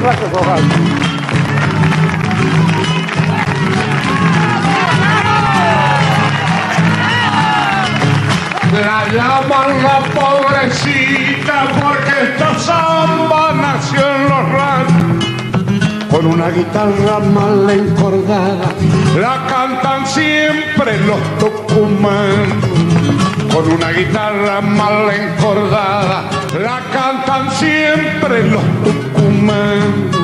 Muchas gracias, Rojas. La llaman la pobrecita porque esta samba nació en los ranchos. Con una guitarra mal encordada, la cantan siempre los tucumanos. Con una guitarra mal encordada, la cantan siempre los tucumanos.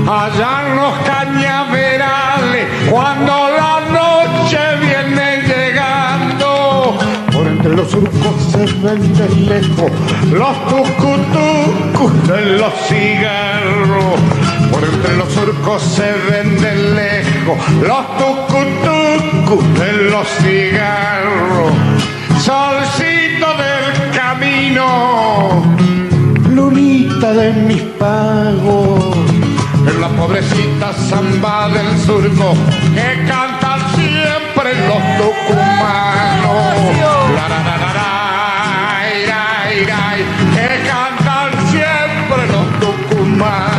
Allá en los cañaverales, cuando la noche viene llegando, por entre los surcos se ven de lejos los tucutucus de los cigarros. Por entre los surcos se ven de lejos los tucutucus de los cigarros. Solcito del camino, lunita de mis pagos, en la pobrecita samba del surco que cantan siempre los tucumanos. La, la, la, la, la, ira, ira, que cantan siempre los tucumanos.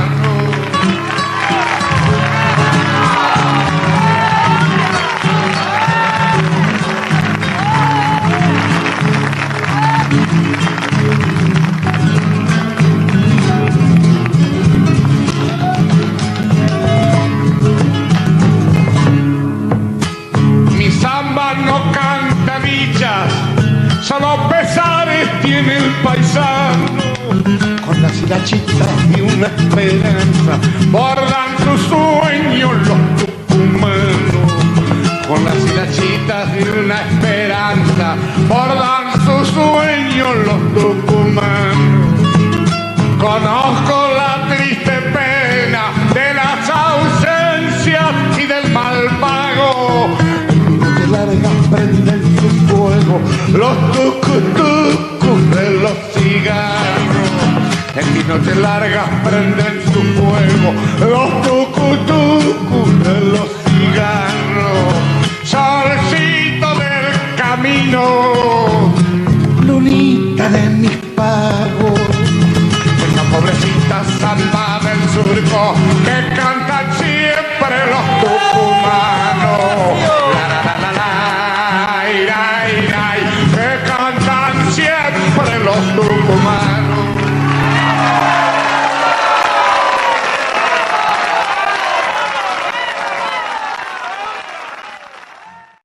Solo pesares tiene el paisano, con las hilachitas y una esperanza bordan sus sueños los tucumanos. Con las hilachitas y una esperanza bordan sus sueños los tucumanos. Conozco la triste pena de las ausencias y del mal pago. De largas prenden su fuego los tucutucus de los cigarros. En noches largas prenden su fuego los tucutucus de los cigarros. Solcito del camino, lunita de mis pagos, en la pobrecita samba del surco que cantan siempre los tucumanos. La, la, la, la, la, ira, ira, que cantan siempre los tucumanos.